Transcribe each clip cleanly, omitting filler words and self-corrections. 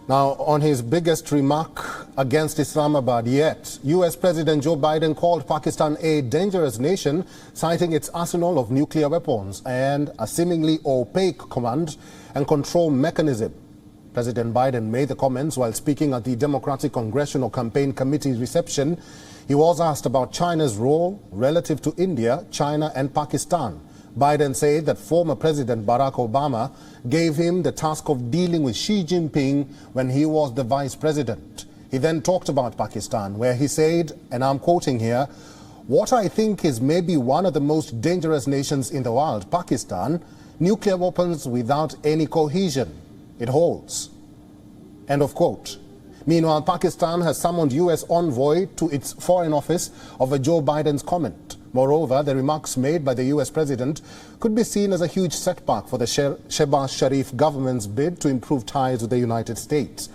Now, on his biggest remark against Islamabad yet, US President Joe Biden called Pakistan a dangerous nation, citing its arsenal of nuclear weapons and a seemingly opaque command and control mechanism. President Biden made the comments while speaking at the Democratic Congressional Campaign Committee reception. He was asked about China's role relative to India, China and Pakistan. Biden said that former President Barack Obama gave him the task of dealing with Xi Jinping when he was the vice president. He then talked about Pakistan, where he said, and I'm quoting here, "What I think is maybe one of the most dangerous nations in the world, Pakistan, nuclear weapons without any cohesion. It holds." End of quote. Meanwhile, Pakistan has summoned US envoy to its foreign office over Joe Biden's comment. Moreover, the remarks made by the US president could be seen as a huge setback for the Shehbaz Sharif government's bid to improve ties with the United States.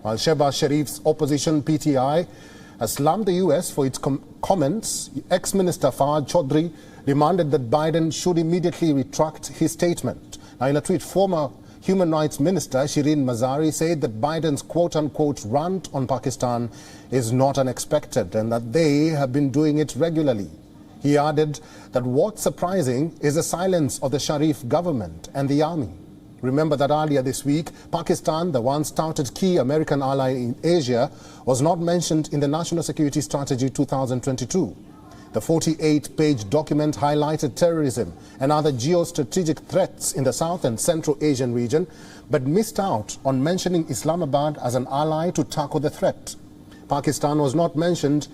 While Shehbaz Sharif's opposition PTI has slammed the US for its comments, ex-minister Fawad Chaudhry demanded that Biden should immediately retract his statement. Now, in a tweet, former Human Rights Minister Shireen Mazari said that Biden's quote-unquote rant on Pakistan is not unexpected and that they have been doing it regularly. He added that what's surprising is the silence of the Sharif government and the army. Remember that earlier this week, Pakistan, the once touted key American ally in Asia, was not mentioned in the National Security Strategy 2022. The 48-page document highlighted terrorism and other geostrategic threats in the South and Central Asian region, but missed out on mentioning Islamabad as an ally to tackle the threat. Pakistan was not mentioned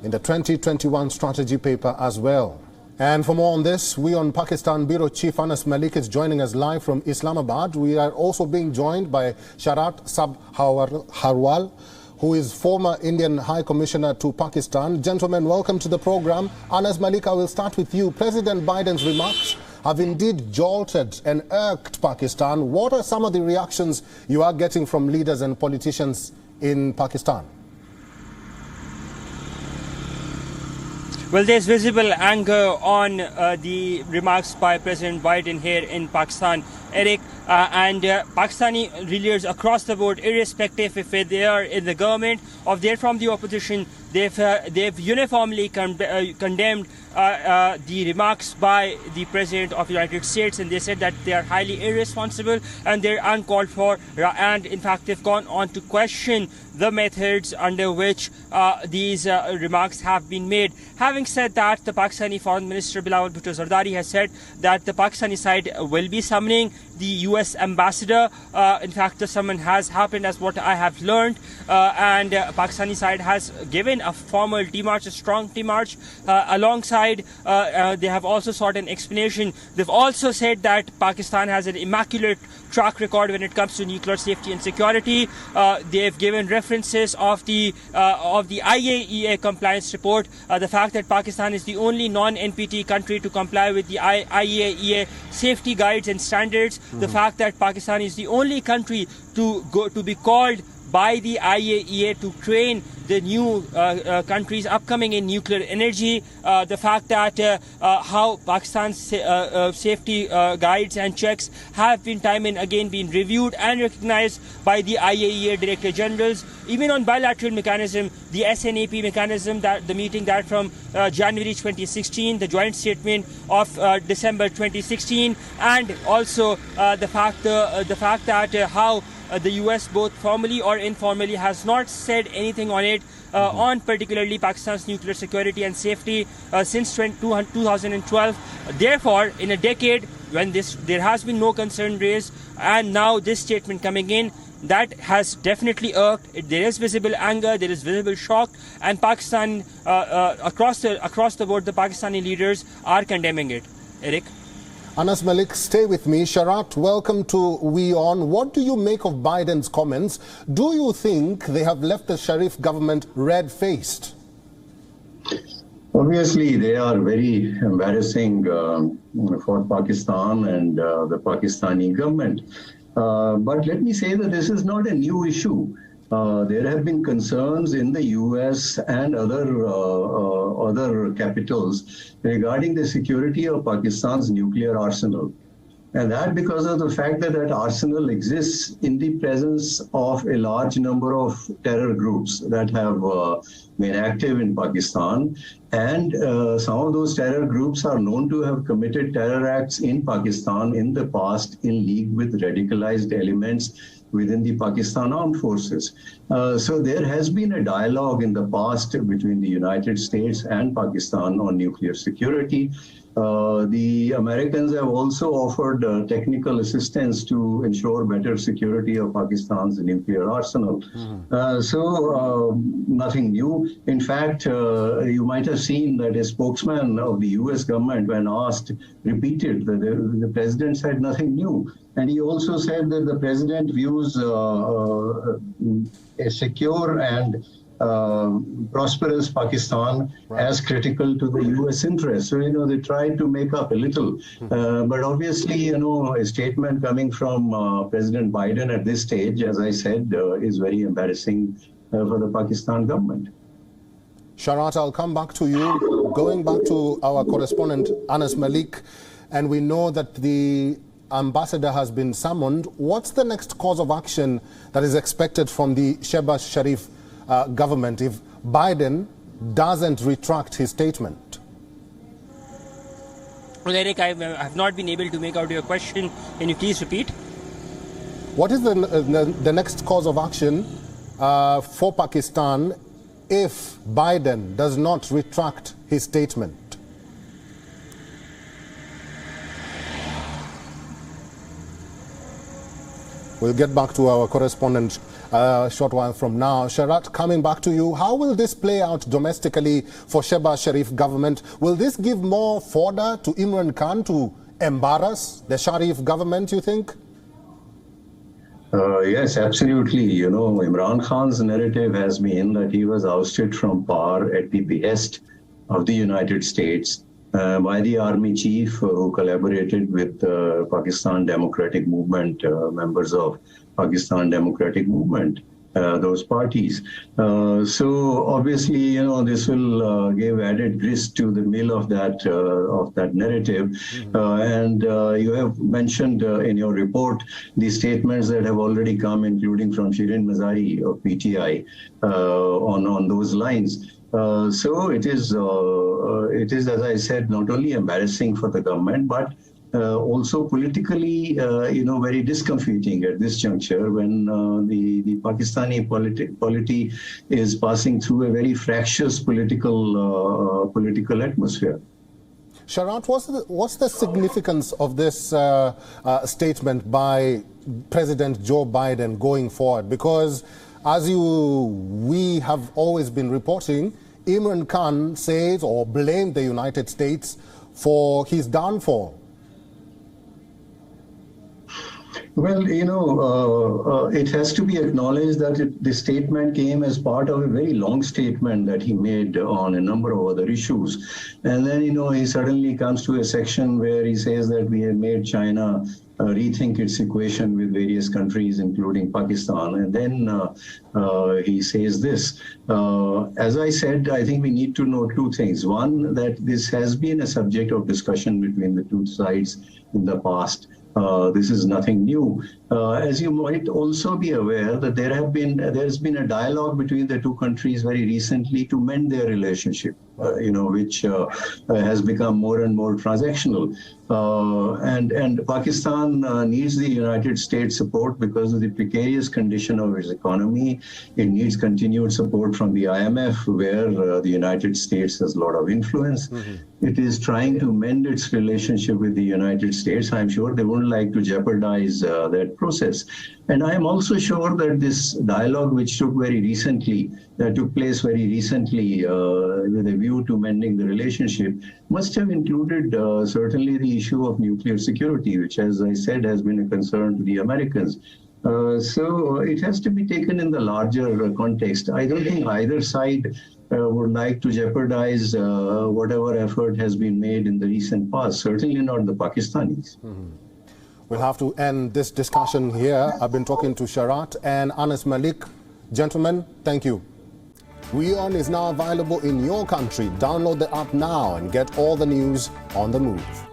in the 2021 strategy paper as well. And for more on this, WION Pakistan Bureau Chief Anas Malik is joining us live from Islamabad. We are also being joined by Sharat Sabharwal, who is former Indian High Commissioner to Pakistan. Gentlemen, welcome to the program. Anas Malik, I will start with you. President Biden's remarks have indeed jolted and irked Pakistan. What are some of the reactions you are getting from leaders and politicians in Pakistan? Well, there's visible anger on the remarks by President Biden here in Pakistan, Eric, and Pakistani leaders across the board, irrespective if they are in the government or they're from the opposition, they've uniformly condemned the remarks by the President of the United States, and they said that they are highly irresponsible and they're uncalled for, and in fact they've gone on to question the methods under which these remarks have been made. Having said that, the Pakistani Foreign Minister Bilawal Bhutto Zardari has said that the Pakistani side will be summoning the US ambassador. In fact, the summon has happened, as what I have learned, and Pakistani side has given a formal demarche, a strong demarche. Alongside, they have also sought an explanation. They've also said that Pakistan has an immaculate track record when it comes to nuclear safety and security. They've given references of the IAEA compliance report, the fact that Pakistan is the only non-NPT country to comply with the IAEA safety guides and standards, the fact that Pakistan is the only country to be called by the IAEA to train the new countries upcoming in nuclear energy, the fact that how Pakistan's safety guides and checks have been time and again been reviewed and recognized by the IAEA Director Generals. Even on bilateral mechanism, the SNAP mechanism, that the meeting that from January 2016, the joint statement of December 2016, and also the fact that how the US, both formally or informally, has not said anything on it, on particularly Pakistan's nuclear security and safety since 2012. Therefore, in a decade when there has been no concern raised, and now this statement coming in, that has definitely irked. There is visible anger, there is visible shock, and Pakistan, across the board, the Pakistani leaders are condemning it. Eric? Anas Malik, stay with me. Sharat, welcome to WION. What do you make of Biden's comments? Do you think they have left the Sharif government red-faced? Obviously, they are very embarrassing for Pakistan and the Pakistani government. But let me say that this is not a new issue. There have been concerns in the US and other capitals regarding the security of Pakistan's nuclear arsenal. And that because of the fact that that arsenal exists in the presence of a large number of terror groups that have been active in Pakistan. And some of those terror groups are known to have committed terror acts in Pakistan in the past in league with radicalized elements within the Pakistan Armed Forces. So there has been a dialogue in the past between the United States and Pakistan on nuclear security. The Americans have also offered technical assistance to ensure better security of Pakistan's nuclear arsenal. So nothing new. In fact, you might have seen that a spokesman of the US government, when asked, repeated that the president said nothing new. And he also said that the president views a secure and prosperous Pakistan as critical to the U.S. interest. So, they tried to make up a little. But obviously, a statement coming from President Biden at this stage, as I said, is very embarrassing for the Pakistan government. Sharat, I'll come back to you. Going back to our correspondent, Anas Malik, and we know that the ambassador has been summoned. What's the next course of action that is expected from the Shehbaz Sharif government if Biden doesn't retract his statement? Well, Eric, I have not been able to make out your question. Can you please repeat? What is the next course of action for Pakistan if Biden does not retract his statement? We'll get back to our correspondent a short while from now. Sharat, coming back to you, how will this play out domestically for Shehbaz Sharif government? Will this give more fodder to Imran Khan to embarrass the Sharif government, you think? Yes, absolutely. Imran Khan's narrative has been that he was ousted from power at the behest of the United States by the army chief who collaborated with Pakistan Democratic Movement, members of Pakistan Democratic Movement, those parties. So obviously, this will give added grist to the mill of that narrative. And you have mentioned in your report the statements that have already come, including from Shirin Mazari of PTI, on those lines. So it is, as I said, not only embarrassing for the government, but also politically, very discomforting at this juncture when the Pakistani polity is passing through a very fractious political atmosphere. Sharat, what's the significance of this statement by President Joe Biden going forward? Because as we have always been reporting, Imran Khan says or blamed the United States for his downfall. Well, it has to be acknowledged that the statement came as part of a very long statement that he made on a number of other issues. And then, he suddenly comes to a section where he says that we have made China rethink its equation with various countries, including Pakistan. And then he says this. As I said, I think we need to know two things. One, that this has been a subject of discussion between the two sides in the past. This is nothing new. As you might also be aware that there's been a dialogue between the two countries very recently to mend their relationship, which has become more and more transactional. And Pakistan needs the United States support because of the precarious condition of its economy. It needs continued support from the IMF, where the United States has a lot of influence. It is trying to mend its relationship with the United States. I'm sure they wouldn't like to jeopardize that process. And I'm also sure that this dialogue, which took place very recently with a view to mending the relationship, must have included certainly the issue of nuclear security, which, as I said, has been a concern to the Americans. So it has to be taken in the larger context. I don't think either side would like to jeopardize whatever effort has been made in the recent past, certainly not the Pakistanis. We'll have to end this discussion here. I've been talking to Sharat and Anas Malik. Gentlemen, thank you. WION is now available in your country. Download the app now and get all the news on the move.